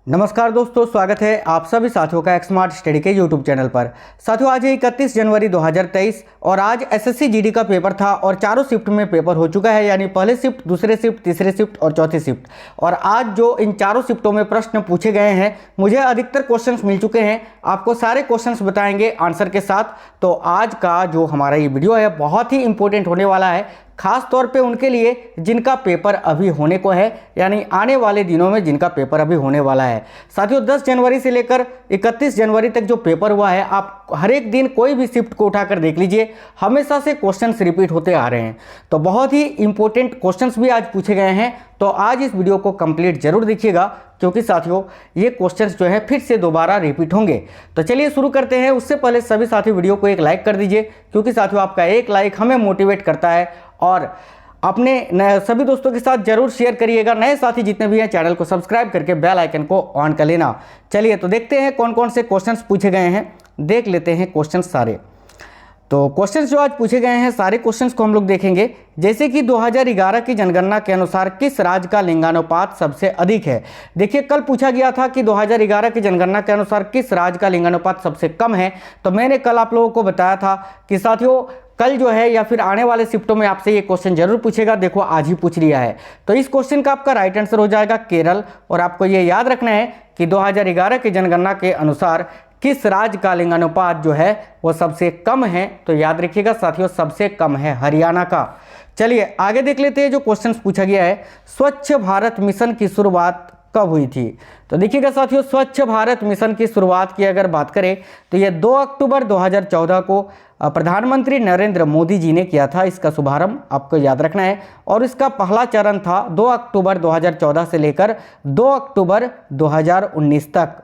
नमस्कार दोस्तों, स्वागत है आप सभी साथियों का स्मार्ट स्टडी के यूट्यूब चैनल पर। साथियों, आज है 31 जनवरी 2023 और आज एसएससी जीडी का पेपर था और चारों शिफ्ट में पेपर हो चुका है, यानी पहले शिफ्ट, दूसरे शिफ्ट, तीसरे शिफ्ट और चौथी शिफ्ट। और आज जो इन चारों शिफ्टों में प्रश्न पूछे गए हैं, मुझे अधिकतर क्वेश्चंस मिल चुके हैं। आपको सारे क्वेश्चंस बताएंगे आंसर के साथ। तो आज का जो हमारा ये वीडियो है बहुत ही इंपॉर्टेंट होने वाला है, खास तौर पे उनके लिए जिनका पेपर अभी होने को है, यानी आने वाले दिनों में जिनका पेपर अभी होने वाला है। साथियों, 10 जनवरी से लेकर 31 जनवरी तक जो पेपर हुआ है, आप हर एक दिन कोई भी शिफ्ट को उठाकर देख लीजिए, हमेशा से क्वेश्चंस रिपीट होते आ रहे हैं। तो बहुत ही इंपॉर्टेंट क्वेश्चंस भी आज पूछे गए हैं। तो आज इस वीडियो को कंप्लीट जरूर देखिएगा, क्योंकि साथियों ये क्वेश्चंस जो है फिर से दोबारा रिपीट होंगे। तो चलिए शुरू करते हैं। उससे पहले सभी साथी वीडियो को एक लाइक कर दीजिए, क्योंकि साथियों आपका एक लाइक हमें मोटिवेट करता है। और अपने सभी दोस्तों के साथ जरूर शेयर करिएगा। नए साथी जितने भी हैं, चैनल को सब्सक्राइब करके बेल आइकन को ऑन कर लेना। चलिए तो देखते हैं कौन कौन से क्वेश्चंस पूछे गए हैं, देख लेते हैं क्वेश्चंस सारे। तो क्वेश्चंस जो आज पूछे गए हैं, सारे क्वेश्चंस को हम लोग देखेंगे। जैसे कि 2011 की जनगणना के अनुसार किस राज्य का लिंगानुपात सबसे अधिक है। देखिए, कल पूछा गया था कि 2011 की जनगणना के अनुसार किस राज्य का लिंगानुपात सबसे कम है। तो मैंने कल आप लोगों को बताया था कि साथियों कल जो है या फिर आने वाले शिफ्टों में आपसे ये क्वेश्चन जरूर पूछेगा। देखो, आज ही पूछ लिया है। तो इस क्वेश्चन का आपका राइट आंसर हो जाएगा केरल। और आपको ये याद रखना है कि 2011 की जनगणना के अनुसार किस राज्य का लिंगानुपात जो है वो सबसे कम है। तो याद रखिएगा साथियों, सबसे कम है हरियाणा का। चलिए आगे देख लेते हैं जो क्वेश्चन पूछा गया है। स्वच्छ भारत मिशन की शुरुआत कब हुई थी। तो देखिएगा साथियों, स्वच्छ भारत मिशन की शुरुआत की अगर बात करें तो यह 2 अक्टूबर 2014 को प्रधानमंत्री नरेंद्र मोदी जी ने किया था। इसका शुभारंभ आपको याद रखना है। और इसका पहला चरण था 2 अक्टूबर 2014 से लेकर 2 अक्टूबर 2019 तक।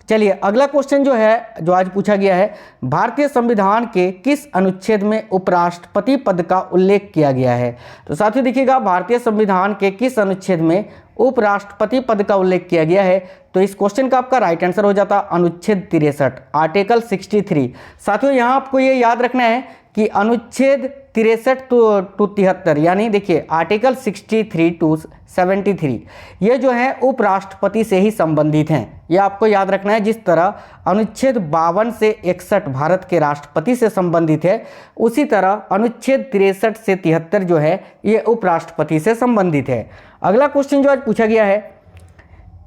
चलिए अगला क्वेश्चन जो है, जो आज पूछा गया है, भारतीय संविधान के किस अनुच्छेद में उपराष्ट्रपति पद का उल्लेख किया गया है। तो साथियों देखिएगा, भारतीय संविधान के किस अनुच्छेद में उपराष्ट्रपति पद का उल्लेख किया गया है। तो इस क्वेश्चन का आपका राइट आंसर हो जाता अनुच्छेद 63, आर्टिकल 63। साथियों यहाँ आपको ये याद रखना है कि अनुच्छेद 63 टू 73, यानी देखिए आर्टिकल 63 टू 73, ये जो है उपराष्ट्रपति से ही संबंधित हैं। ये आपको याद रखना है। जिस तरह अनुच्छेद 52 से 61 भारत के राष्ट्रपति से संबंधित है, उसी तरह अनुच्छेद 63 से 73 जो है ये उपराष्ट्रपति से संबंधित है। अगला क्वेश्चन जो आज पूछा गया है,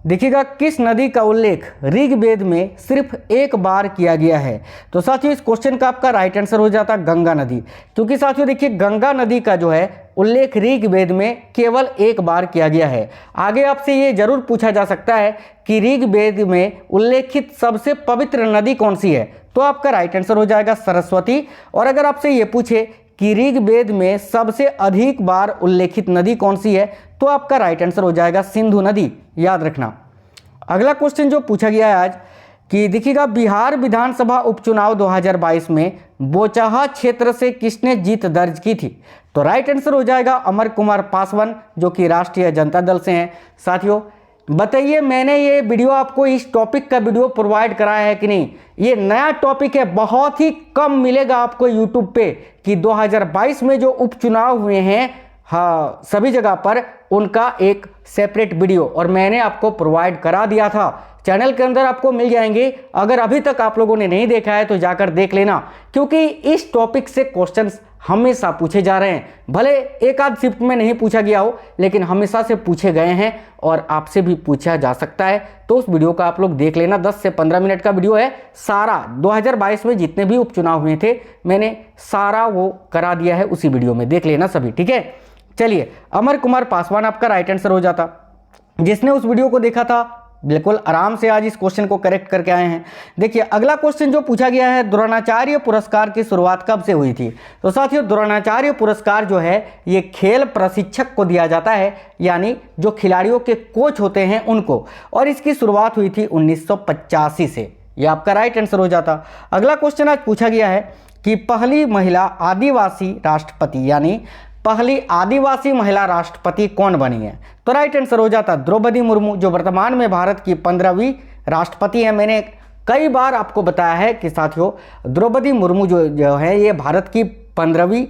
देखिएगा, किस नदी का उल्लेख ऋग्वेद में सिर्फ एक बार किया गया है। तो साथियों इस क्वेश्चन का आपका राइट आंसर हो जाता गंगा नदी, क्योंकि साथियों देखिए गंगा नदी का जो है उल्लेख ऋग्वेद में केवल एक बार किया गया है। आगे आपसे ये जरूर पूछा जा सकता है कि ऋग्वेद में उल्लेखित सबसे पवित्र नदी कौन सी है। तो आपका राइट आंसर हो जाएगा सरस्वती। और अगर आपसे ये पूछे कि ऋग्वेद में सबसे अधिक बार उल्लेखित नदी कौन सी है, तो आपका राइट आंसर हो जाएगा सिंधु नदी, याद रखना। अगला क्वेश्चन जो पूछा गया है आज कि देखिएगा, बिहार विधानसभा उपचुनाव 2022 में बोचहा क्षेत्र से किसने जीत दर्ज की थी। तो राइट आंसर हो जाएगा अमर कुमार पासवान, जो कि राष्ट्रीय जनता दल से हैं। साथियों बताइए, मैंने ये वीडियो आपको इस टॉपिक का वीडियो प्रोवाइड कराया है कि नहीं। ये नया टॉपिक है, बहुत ही कम मिलेगा आपको यूट्यूब पे कि 2022 में जो उपचुनाव हुए हैं, हाँ सभी जगह पर उनका एक सेपरेट वीडियो और मैंने आपको प्रोवाइड करा दिया था। चैनल के अंदर आपको मिल जाएंगे। अगर अभी तक आप लोगों ने नहीं देखा है तो जाकर देख लेना, क्योंकि इस टॉपिक से क्वेश्चंस हमेशा पूछे जा रहे हैं। भले एक आध शिफ्ट में नहीं पूछा गया हो, लेकिन हमेशा से पूछे गए हैं और आपसे भी पूछा जा सकता है। तो उस वीडियो का आप लोग देख लेना। 10 से 15 मिनट का वीडियो है। सारा 2022 में जितने भी उपचुनाव हुए थे, मैंने सारा वो करा दिया है उसी वीडियो में, देख लेना सभी, ठीक है। चलिए, अमर कुमार पासवान आपका राइट आंसर हो जाता। जिसने उस वीडियो को देखा था बिल्कुल आराम से आज इस क्वेश्चन को करेक्ट करके आए हैं। देखिए अगला क्वेश्चन जो पूछा गया है, द्रोणाचार्य पुरस्कार की शुरुआत कब से हुई थी। तो साथियों द्रोणाचार्य पुरस्कार जो है ये खेल प्रशिक्षक को दिया जाता है, यानी जो खिलाड़ियों के कोच होते हैं उनको। और इसकी शुरुआत हुई थी 1985 से। ये आपका राइट आंसर हो जाता। अगला क्वेश्चन आज पूछा गया है कि पहली महिला आदिवासी राष्ट्रपति, यानी पहली आदिवासी महिला राष्ट्रपति कौन बनी है। तो राइट आंसर हो जाता द्रौपदी मुर्मू, जो वर्तमान में भारत की 15वीं राष्ट्रपति है। मैंने कई बार आपको बताया है कि साथियों द्रौपदी मुर्मू जो है ये भारत की 15वीं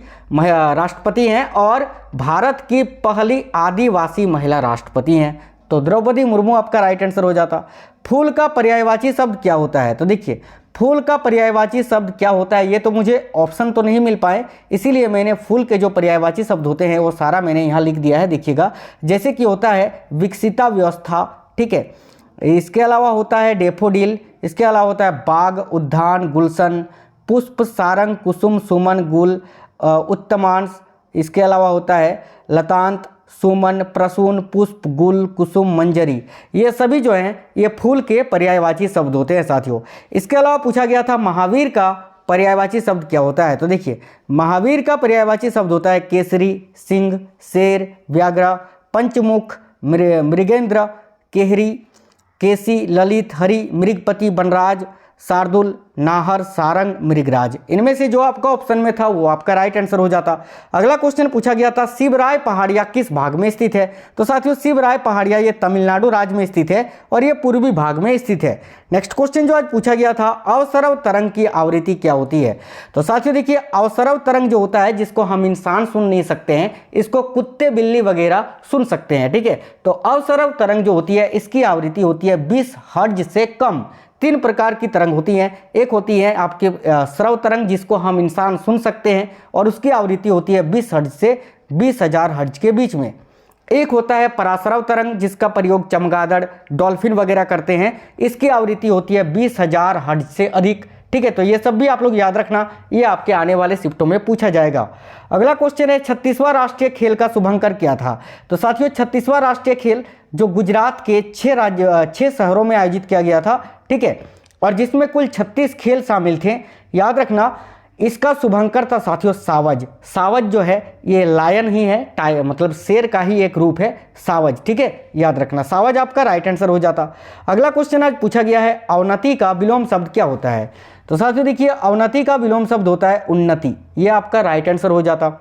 राष्ट्रपति हैं और भारत की पहली आदिवासी महिला राष्ट्रपति हैं। तो द्रौपदी मुर्मू आपका राइट आंसर हो जाता। फूल का पर्यायवाची शब्द क्या होता है? तो देखिए फूल का पर्यायवाची शब्द क्या होता है, ये तो मुझे ऑप्शन तो नहीं मिल पाए, इसीलिए मैंने फूल के जो पर्यायवाची शब्द होते हैं वो सारा मैंने यहाँ लिख दिया है। देखिएगा जैसे कि होता है विकसिता व्यवस्था, ठीक है, इसके अलावा होता है डेफोडिल, इसके अलावा होता है बाग, उद्यान, गुलशन, पुष्प, सारंग, कुसुम, सुमन, गुल, उत्तमांश, इसके अलावा होता है लतांत, सुमन, प्रसून, पुष्प, गुल, कुसुम, मंजरी। ये सभी जो हैं ये फूल के पर्यायवाची शब्द होते हैं साथियों। इसके अलावा पूछा गया था महावीर का पर्यायवाची शब्द क्या होता है? तो देखिए महावीर का पर्यायवाची शब्द होता है केसरी, सिंह, शेर, व्याघ्र, पंचमुख, मृगेंद्र, केहरी, केसी, ललित, हरि, मृगपति, बनराज, शार्दुल, नाहर, सारंग, मृगराज। इनमें से जो आपका ऑप्शन में था वो आपका राइट आंसर हो जाता। अगला क्वेश्चन पूछा गया था शिवराय पहाड़ियाँ किस भाग में स्थित है? तो साथियों शिवराय पहाड़ियाँ ये तमिलनाडु राज्य में स्थित है और ये पूर्वी भाग में स्थित है। नेक्स्ट क्वेश्चन जो आज पूछा गया था अवसरव तरंग की आवृत्ति क्या होती है? तो साथियों देखिए अवसरव तरंग जो होता है जिसको हम इंसान सुन नहीं सकते हैं, इसको कुत्ते बिल्ली वगैरह सुन सकते हैं, ठीक है। तो अवसरव तरंग जो होती है इसकी आवृत्ति होती है 20 हर्ट्ज से कम। 3 प्रकार की तरंग होती हैं, एक होती है आपके श्रव तरंग जिसको हम इंसान सुन सकते हैं और उसकी आवृत्ति होती है 20 हर्ट्ज से 20,000 हर्ट्ज के बीच में। एक होता है पराश्रव तरंग जिसका प्रयोग चमगादड़, डॉल्फिन वगैरह करते हैं, इसकी आवृत्ति होती है 20,000 हर्ट्ज से अधिक, ठीक है। तो ये सब भी आप लोग याद रखना, ये आपके आने वाले शिफ्टों में पूछा जाएगा। अगला क्वेश्चन है 36वां राष्ट्रीय खेल का शुभंकर क्या था? तो साथियों 36वां राष्ट्रीय खेल जो गुजरात के 6 शहरों में आयोजित किया गया था, ठीक है, और जिसमें कुल 36 खेल शामिल थे। याद रखना इसका शुभंकर था साथियों सावज। सावज जो है ये लायन ही है, मतलब शेर का ही एक रूप है सावज, ठीक है, याद रखना सावज आपका राइट आंसर हो जाता। अगला क्वेश्चन आज पूछा गया है अवनति का विलोम शब्द क्या होता है? तो साथियों देखिए अवनति का विलोम शब्द होता है उन्नति, ये आपका राइट आंसर हो जाता।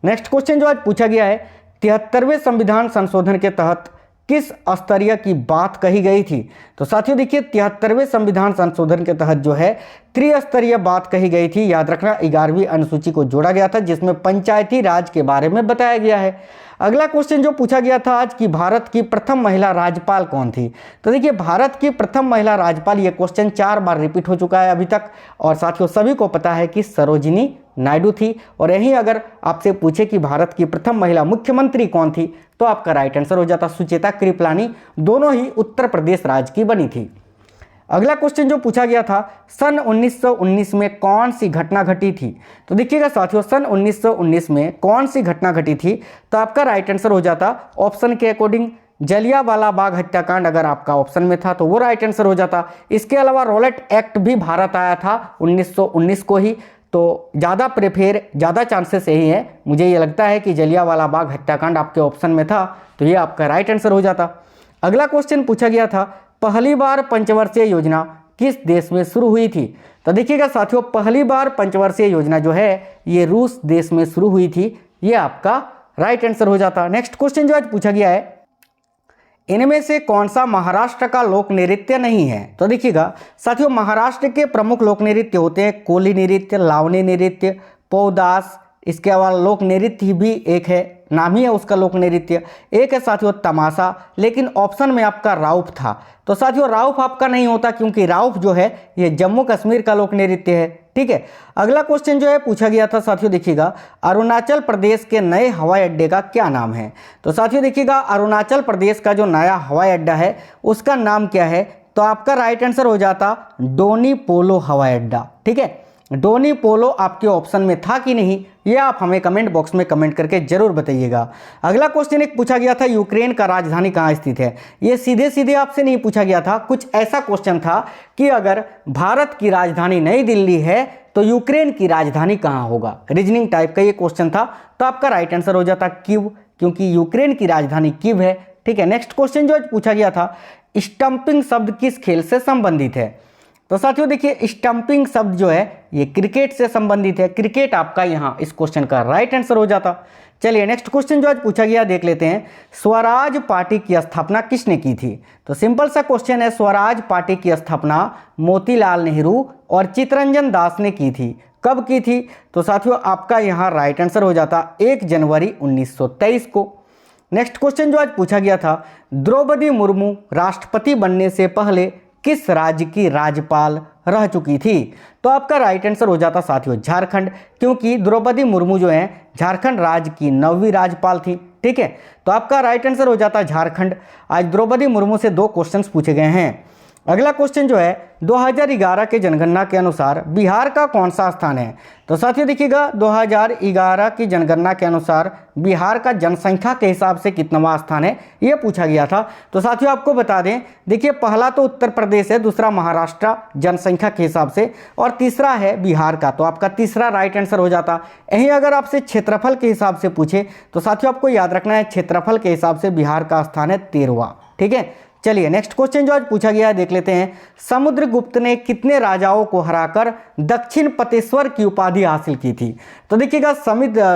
नेक्स्ट क्वेश्चन जो आज पूछा गया है 73वें संविधान संशोधन के तहत किस स्तरीय की बात कही गई थी? तो साथियों देखिए 73वें संविधान संशोधन के तहत जो है त्रिस्तरीय बात कही गई थी। याद रखना 11वीं अनुसूची को जोड़ा गया था जिसमें पंचायती राज के बारे में बताया गया है। अगला क्वेश्चन जो पूछा गया था आज कि भारत की प्रथम महिला राज्यपाल कौन थी? तो देखिए भारत की प्रथम महिला राज्यपाल, ये क्वेश्चन 4 बार रिपीट हो चुका है अभी तक और साथियों सभी को पता है कि सरोजिनी नायडू थी। और यहीं अगर आपसे पूछे कि भारत की प्रथम महिला मुख्यमंत्री कौन थी तो आपका राइट आंसर हो जाता सुचेता कृपलानी, दोनों ही उत्तर प्रदेश राज्य की बनी थी। अगला क्वेश्चन जो पूछा गया था सन 1919 में कौन सी घटना घटी थी? तो देखिएगा साथियों सन 1919 में कौन सी घटना घटी थी? तो आपका राइट आंसर हो जाता ऑप्शन के अकॉर्डिंग जलियांवाला बाग हत्याकांड, अगर आपका ऑप्शन में था तो वो राइट आंसर हो जाता। इसके अलावा रॉलेट एक्ट भी भारत आया था 1919 को ही, तो ज़्यादा चांसेस यही है, मुझे ये लगता है कि जलियांवाला बाग हत्याकांड आपके ऑप्शन में था तो ये आपका राइट आंसर हो जाता। अगला क्वेश्चन पूछा गया था पहली बार पंचवर्षीय योजना किस देश में शुरू हुई थी? तो देखिएगा साथियों पहली बार पंचवर्षीय योजना जो है ये रूस देश में शुरू हुई थी, ये आपका राइट आंसर हो जाता। नेक्स्ट क्वेश्चन जो आज पूछा गया है इनमें से कौन सा महाराष्ट्र का लोक नृत्य नहीं है? तो देखिएगा साथियों महाराष्ट्र के प्रमुख लोक नृत्य होते हैं कोली नृत्य, लावनी नृत्य, पौदास, इसके अलावा लोक नृत्य भी एक है, नाम ही है उसका लोक नृत्य। एक है साथियों तमाशा, लेकिन ऑप्शन में आपका राउफ था। तो साथियों राउफ आपका नहीं होता क्योंकि राउफ जो है ये जम्मू कश्मीर का लोक नृत्य है, ठीक है। अगला क्वेश्चन जो है पूछा गया था साथियों देखिएगा अरुणाचल प्रदेश के नए हवाई अड्डे का क्या नाम है? तो साथियों देखिएगा अरुणाचल प्रदेश का जो नया हवाई अड्डा है उसका नाम क्या है? तो आपका राइट आंसर हो जाता डोनी पोलो हवाई अड्डा, ठीक है। डोनी पोलो आपके ऑप्शन में था कि नहीं ये आप हमें कमेंट बॉक्स में कमेंट करके जरूर बताइएगा। अगला क्वेश्चन एक पूछा गया था यूक्रेन का राजधानी कहाँ स्थित है? ये सीधे सीधे आपसे नहीं पूछा गया था, कुछ ऐसा क्वेश्चन था कि अगर भारत की राजधानी नई दिल्ली है तो यूक्रेन की राजधानी कहाँ होगा, रीजनिंग टाइप का ये क्वेश्चन था। तो आपका राइट आंसर हो जाता कीव, क्योंकि यूक्रेन की राजधानी कीव है, ठीक है। नेक्स्ट क्वेश्चन जो पूछा गया था स्टंपिंग शब्द किस खेल से संबंधित है? तो साथियों देखिए स्टंपिंग शब्द जो है ये क्रिकेट से संबंधित है, क्रिकेट आपका यहाँ इस क्वेश्चन का राइट आंसर हो जाता। चलिए नेक्स्ट क्वेश्चन जो आज पूछा गया देख लेते हैं स्वराज पार्टी की स्थापना किसने की थी? तो सिंपल सा क्वेश्चन है स्वराज पार्टी की स्थापना मोतीलाल नेहरू और चित्तरंजन दास ने की थी। कब की थी? तो साथियों आपका यहाँ राइट आंसर हो जाता 1 जनवरी 1923 को। नेक्स्ट क्वेश्चन जो आज पूछा गया था, द्रौपदी मुर्मू राष्ट्रपति बनने से पहले किस राज्य की राज्यपाल रह चुकी थी? तो आपका राइट आंसर हो जाता साथियों झारखंड, क्योंकि द्रौपदी मुर्मू जो है झारखंड राज्य की 9वीं राज्यपाल थी। ठीक है, तो आपका राइट आंसर हो जाता झारखंड। आज द्रौपदी मुर्मू से 2 क्वेश्चंस पूछे गए हैं। अगला क्वेश्चन जो है 2011 के जनगणना के अनुसार बिहार का कौन सा स्थान है? तो साथियों देखिएगा 2011 की जनगणना के अनुसार बिहार का जनसंख्या के हिसाब से कितनावां स्थान है ये पूछा गया था। तो साथियों आपको बता दें, देखिए पहला तो उत्तर प्रदेश है, दूसरा महाराष्ट्र जनसंख्या के हिसाब से, और तीसरा है बिहार का। तो आपका तीसरा राइट आंसर हो जाता। यहीं अगर आपसे क्षेत्रफल के हिसाब से पूछे तो साथियों आपको याद रखना है क्षेत्रफल के हिसाब से बिहार का स्थान है 13वां। ठीक है, चलिए नेक्स्ट क्वेश्चन जो आज पूछा गया है देख लेते हैं। समुद्रगुप्त ने कितने राजाओं को हराकर दक्षिण पतेश्वर की उपाधि हासिल की थी? तो देखिएगा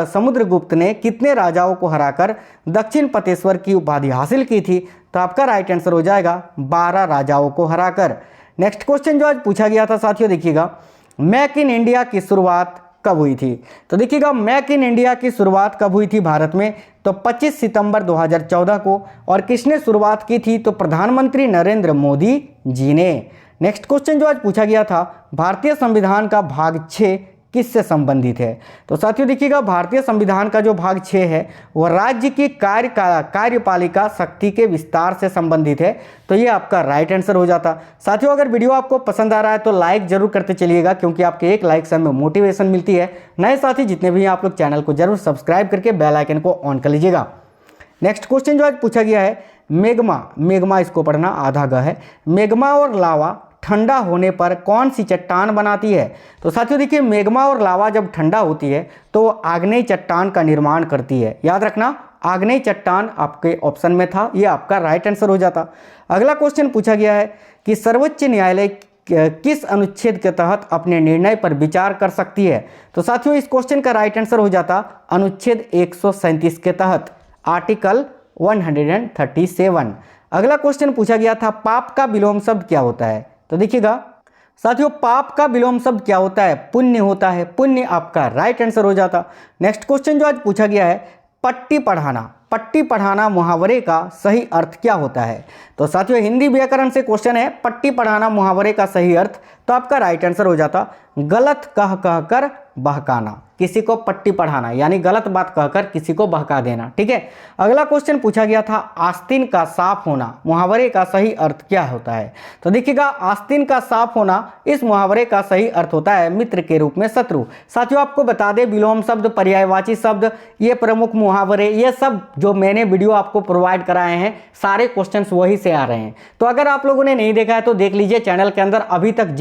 समुद्रगुप्त ने कितने राजाओं को हराकर दक्षिण पतेश्वर की उपाधि हासिल की थी? तो आपका राइट आंसर हो जाएगा 12 राजाओं को हराकर। नेक्स्ट क्वेश्चन जो आज पूछा गया था साथियों देखिएगा, मेक इन इंडिया की शुरुआत कब हुई थी? तो देखिएगा मेक इन इंडिया की शुरुआत कब हुई थी भारत में? तो 25 सितंबर 2014 को। और किसने शुरुआत की थी? तो प्रधानमंत्री नरेंद्र मोदी जी ने। नेक्स्ट क्वेश्चन जो आज पूछा गया था, भारतीय संविधान का भाग 6 किससे संबंधित है? तो साथियों देखिएगा भारतीय संविधान का जो भाग 6 है वह राज्य की कार्यपालिका शक्ति के विस्तार से संबंधित है। तो ये आपका राइट आंसर हो जाता। साथियों अगर वीडियो आपको पसंद आ रहा है तो लाइक जरूर करते चलिएगा, क्योंकि आपके एक लाइक से हमें मोटिवेशन मिलती है। नए साथी जितने भी हैं आप लोग चैनल को जरूर सब्सक्राइब करके बेल आइकन को ऑन कर लीजिएगा। नेक्स्ट क्वेश्चन जो आज पूछा गया है, मेग्मा इसको पढ़ना आधा ग है, मेग्मा और लावा ठंडा होने पर कौन सी चट्टान बनाती है? तो साथियों देखिए मेग्मा और लावा जब ठंडा होती है तो वो आग्नेय चट्टान का निर्माण करती है। याद रखना आग्नेय चट्टान आपके ऑप्शन में था, ये आपका राइट आंसर हो जाता। अगला क्वेश्चन पूछा गया है कि सर्वोच्च न्यायालय किस अनुच्छेद के तहत अपने निर्णय पर विचार कर सकती है? तो साथियों इस क्वेश्चन का राइट आंसर हो जाता अनुच्छेद 137 के तहत, आर्टिकल 137। अगला क्वेश्चन पूछा गया था, पाप का विलोम शब्द क्या होता है? तो देखिएगा साथियों पाप का विलोम शब्द क्या होता है? पुण्य होता है। पुण्य आपका राइट आंसर हो जाता। नेक्स्ट क्वेश्चन जो आज पूछा गया है, पट्टी पढ़ाना मुहावरे का सही अर्थ क्या होता है? तो साथियों हिंदी व्याकरण से क्वेश्चन है, पट्टी पढ़ाना मुहावरे का सही अर्थ। तो आपका राइट आंसर हो जाता गलत कह कर बहकाना, किसी को पट्टी पढ़ाना यानी गलत बात कहकर किसी को बहका देना। ठीक है, अगला क्वेश्चन पूछा गया था, आस्तीन का साफ होना मुहावरे का सही अर्थ क्या होता है? तो देखिएगा आस्तीन का साफ होना इस मुहावरे का सही अर्थ होता है मित्र के रूप में शत्रु। साथियों आपको बता दें विलोम शब्द, पर्यायवाची शब्द, ये प्रमुख मुहावरे, ये सब जो मैंने वीडियो आपको प्रोवाइड कराए हैं सारे क्वेश्चंस वही से आ रहे हैं। तो अगर आप लोगों ने नहीं देखा है तो देख लीजिए चैनल के अंदर। अभी तक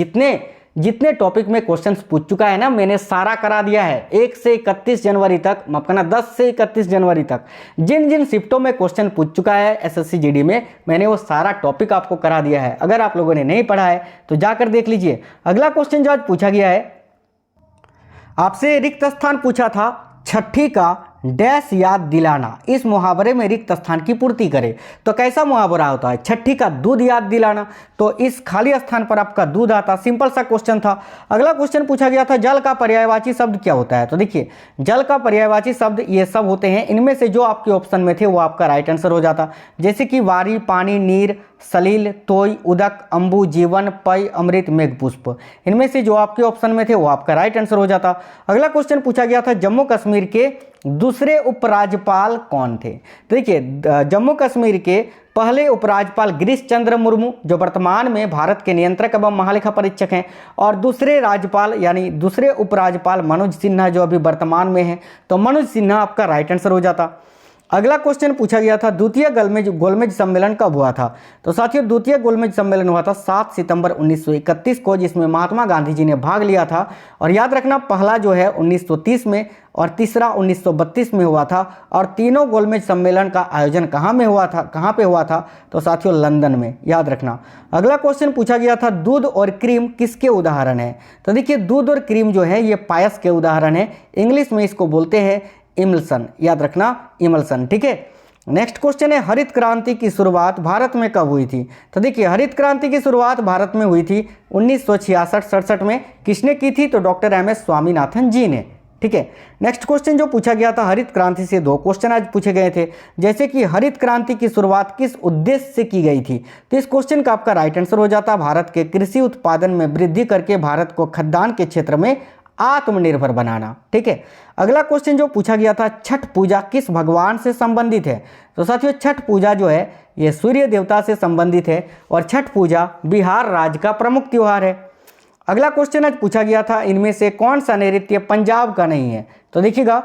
जितने टॉपिक में क्वेश्चंस पूछ चुका है ना मैंने सारा करा दिया है। 1 से 31 जनवरी तक, माफ करना 10 से 31 जनवरी तक जिन शिफ्टों में क्वेश्चन पूछ चुका है एसएससी जीडी में, मैंने वो सारा टॉपिक आपको करा दिया है। अगर आप लोगों ने नहीं पढ़ा है तो जाकर देख लीजिए। अगला क्वेश्चन जो आज पूछा गया है, आपसे रिक्त स्थान पूछा था, छठी का डैश याद दिलाना इस मुहावरे में रिक्त स्थान की पूर्ति करे। तो कैसा मुहावरा होता है? छठी का दूध याद दिलाना, तो इस खाली स्थान पर आपका दूध आता। सिंपल सा क्वेश्चन था। अगला क्वेश्चन पूछा गया था, जल का पर्यायवाची शब्द क्या होता है? तो देखिए जल का पर्यायवाची शब्द ये सब होते हैं, इनमें से जो आपके ऑप्शन में थे वो आपका राइट आंसर हो जाता। जैसे कि वारी, पानी, नीर, सलील, तोय, उदक, अंबु, जीवन, पय, अमृत, मेघपुष्प, इनमें से जो आपके ऑप्शन में थे वो आपका राइट आंसर हो जाता। अगला क्वेश्चन पूछा गया था, जम्मू कश्मीर के दूसरे उपराज्यपाल कौन थे? देखिए जम्मू कश्मीर के पहले उपराज्यपाल गिरीश चंद्र मुर्मू जो वर्तमान में भारत के नियंत्रक एवं महालेखा परीक्षक हैं, और दूसरे राज्यपाल यानी दूसरे उपराज्यपाल मनोज सिन्हा जो अभी वर्तमान में हैं। तो मनोज सिन्हा आपका राइट आंसर हो जाता। अगला क्वेश्चन पूछा गया था, द्वितीय गोलमेज सम्मेलन कब हुआ था? तो साथियों द्वितीय गोलमेज सम्मेलन हुआ था 7 सितंबर 1931 को, जिसमें महात्मा गांधी जी ने भाग लिया था। और याद रखना पहला जो है 1930 में और तीसरा 1932 में हुआ था। और तीनों गोलमेज सम्मेलन का आयोजन कहाँ पे हुआ था? तो साथियों लंदन में, याद रखना। अगला क्वेश्चन पूछा गया था, दूध और क्रीम किसके उदाहरण है? तो देखिए दूध और क्रीम जो है ये पायस के उदाहरण है। इंग्लिश में इसको बोलते हैं इमल्सन, याद रखना इमल्सन। ठीक है, नेक्स्ट क्वेश्चन है, हरित क्रांति की शुरुआत भारत में कब हुई थी? तो देखिए हरित क्रांति की शुरुआत भारत में हुई थी 1966-67 में। किसने की थी? तो डॉक्टर एम एस स्वामीनाथन जी ने। ठीक है। नेक्स्ट क्वेश्चन जो पूछा गया था, हरित क्रांति से 2 क्वेश्चन आज पूछे गए थे, जैसे कि हरित क्रांति की शुरुआत किस उद्देश्य से की गई थी। तो इस क्वेश्चन का आपका राइट आंसर हो जाता भारत के कृषि उत्पादन में वृद्धि करके भारत को खाद्यान्न के क्षेत्र में आत्मनिर्भर बनाना। ठीक है। अगला क्वेश्चन जो पूछा गया था, छठ पूजा किस भगवान से संबंधित है। तो साथियों छठ पूजा जो है ये सूर्य देवता से संबंधित है और छठ पूजा बिहार राज्य का प्रमुख त्योहार है। अगला क्वेश्चन आज पूछा गया था, इनमें से कौन सा नृत्य पंजाब का नहीं है। तो देखिएगा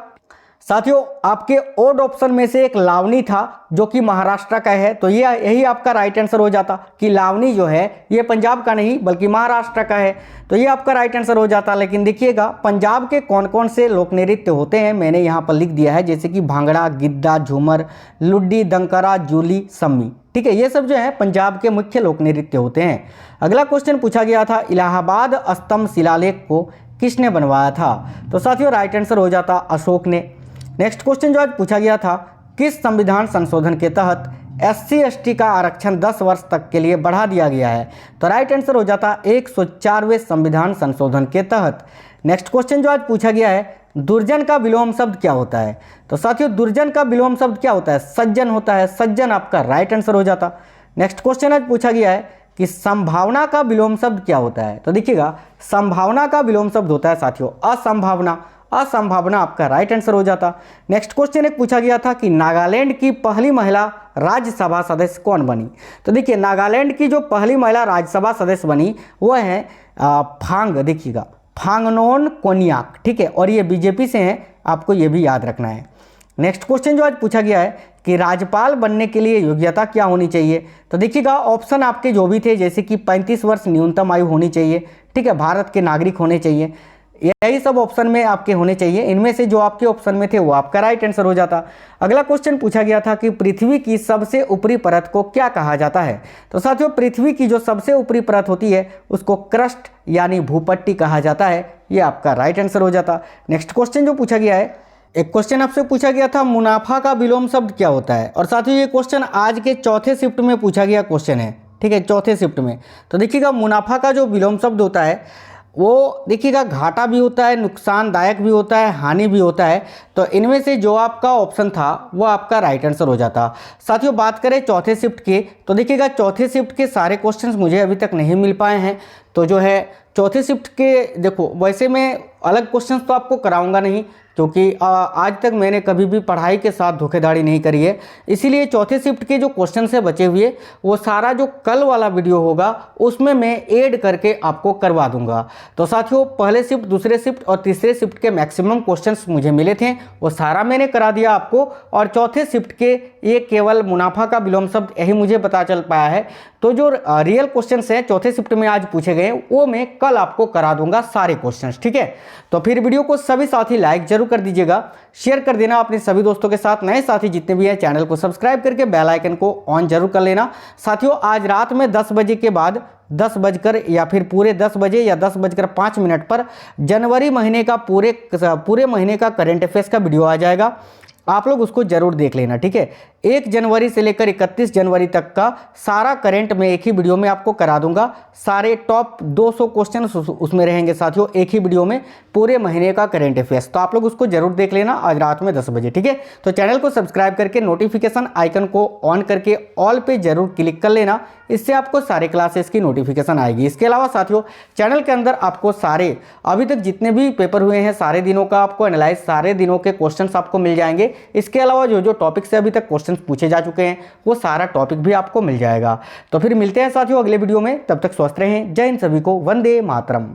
साथियों, आपके ओड ऑप्शन में से एक लावनी था जो कि महाराष्ट्र का है, तो ये यही आपका राइट आंसर हो जाता कि लावनी जो है ये पंजाब का नहीं बल्कि महाराष्ट्र का है, तो ये आपका राइट आंसर हो जाता। लेकिन देखिएगा पंजाब के कौन कौन से लोक नृत्य होते हैं मैंने यहाँ पर लिख दिया है, जैसे कि भांगड़ा, गिद्दा, झूमर, लुड्डी, दंकरा, जूली, सम्मी। ठीक है, ये सब जो है पंजाब के मुख्य लोक नृत्य होते हैं। अगला क्वेश्चन पूछा गया था, इलाहाबाद स्तंभ शिलालेख को किसने बनवाया था। तो साथियों राइट आंसर हो जाता अशोक ने। नेक्स्ट क्वेश्चन जो आज पूछा गया था, किस संविधान संशोधन के तहत SC/ST का आरक्षण 10 वर्ष तक के लिए बढ़ा दिया गया है। तो राइट आंसर हो जाता 104वें संविधान संशोधन के तहत। नेक्स्ट क्वेश्चन जो आज पूछा गया है, दुर्जन का विलोम शब्द क्या होता है। तो साथियों दुर्जन का विलोम शब्द क्या होता है, सज्जन होता है, सज्जन आपका राइट आंसर हो जाता। नेक्स्ट क्वेश्चन आज पूछा गया है कि संभावना का विलोम शब्द क्या होता है। तो देखिएगा संभावना का विलोम शब्द होता है साथियों असंभावना। असंभावना आपका राइट आंसर हो जाता। नेक्स्ट क्वेश्चन एक पूछा गया था कि नागालैंड की पहली महिला राज्यसभा सदस्य कौन बनी। तो देखिए नागालैंड की जो पहली महिला राज्यसभा सदस्य बनी वो है फांग, देखिएगा फांगनोन कोन्याक। ठीक है, और ये बीजेपी से हैं, आपको ये भी याद रखना है। नेक्स्ट क्वेश्चन जो आज पूछा गया है कि राज्यपाल बनने के लिए योग्यता क्या होनी चाहिए। तो देखिएगा ऑप्शन आपके जो भी थे, जैसे कि 35 वर्ष न्यूनतम आयु होनी चाहिए, ठीक है, भारत के नागरिक होने चाहिए, यही सब ऑप्शन में आपके होने चाहिए। इनमें से जो आपके ऑप्शन में थे वो आपका राइट आंसर हो जाता। अगला क्वेश्चन पूछा गया था कि पृथ्वी की सबसे ऊपरी परत को क्या कहा जाता है। तो साथियों पृथ्वी की जो सबसे ऊपरी परत होती है उसको क्रस्ट यानी भूपट्टी कहा जाता है, ये आपका राइट आंसर हो जाता। नेक्स्ट क्वेश्चन जो पूछा गया है, एक क्वेश्चन आपसे पूछा गया था, मुनाफा का विलोम शब्द क्या होता है। और साथियों ये क्वेश्चन आज के चौथे शिफ्ट में पूछा गया क्वेश्चन है, ठीक है, चौथे शिफ्ट में। तो देखिएगा मुनाफा का जो विलोम शब्द होता है वो देखिएगा घाटा भी होता है, नुकसानदायक भी होता है, हानि भी होता है। तो इनमें से जो आपका ऑप्शन था वो आपका राइट आंसर हो जाता। साथियों बात करें चौथे शिफ्ट के, तो देखिएगा चौथे शिफ्ट के सारे क्वेश्चंस मुझे अभी तक नहीं मिल पाए हैं। तो जो है चौथे शिफ्ट के देखो, वैसे मैं अलग क्वेश्चंस तो आपको कराऊंगा नहीं, क्योंकि आज तक मैंने कभी भी पढ़ाई के साथ धोखेधड़ी नहीं करी है, इसीलिए चौथे शिफ्ट के जो क्वेश्चन से बचे हुए वो सारा जो कल वाला वीडियो होगा उसमें मैं ऐड करके आपको करवा दूंगा। तो साथियों पहले शिफ्ट, दूसरे शिफ्ट और तीसरे शिफ्ट के मैक्सिमम क्वेश्चंस मुझे मिले थे, वो सारा मैंने करा दिया आपको। और चौथे शिफ्ट के ये केवल मुनाफा का विलोम शब्द यही मुझे पता चल पाया है। तो जो रियल क्वेश्चंस हैं चौथे शिफ्ट में आज पूछे गए वो मैं कल आपको करा दूंगा सारे क्वेश्चंस, ठीक है। तो फिर वीडियो को सभी साथी लाइक जरूर कर दीजिएगा, शेयर कर देना अपने सभी दोस्तों के साथ, नए साथी जितने भी हैं चैनल को सब्सक्राइब करके बेल आइकन को ऑन जरूर कर लेना। साथियों आज रात में 10 बजे के बाद 10 बजकर या फिर पूरे 10 बजे या 10:05 पर जनवरी महीने का पूरे महीने का करंट अफेयर्स का वीडियो आ जाएगा, आप लोग उसको जरूर देख लेना, ठीक है। 1 जनवरी से लेकर 31 जनवरी तक का सारा करंट मैं एक ही वीडियो में आपको करा दूंगा। सारे टॉप 200 क्वेश्चन उसमें रहेंगे साथियों, एक ही वीडियो में पूरे महीने का करंट अफेयर्स। तो आप लोग उसको जरूर देख लेना आज रात में 10 बजे, ठीक है। तो चैनल को सब्सक्राइब करके नोटिफिकेशन आइकन को ऑन करके ऑल पे जरूर क्लिक कर लेना, इससे आपको सारे क्लासेस की नोटिफिकेशन आएगी। इसके अलावा साथियों चैनल के अंदर आपको सारे अभी तक जितने भी पेपर हुए हैं सारे दिनों का आपको एनालाइज, सारे दिनों के क्वेश्चंस आपको मिल जाएंगे। इसके अलावा जो जो टॉपिक से अभी तक क्वेश्चंस पूछे जा चुके हैं वो सारा टॉपिक भी आपको मिल जाएगा। तो फिर मिलते हैं साथियों अगले वीडियो में, तब तक स्वस्थ रहें। जय हिंद सभी को, वंदे मातरम।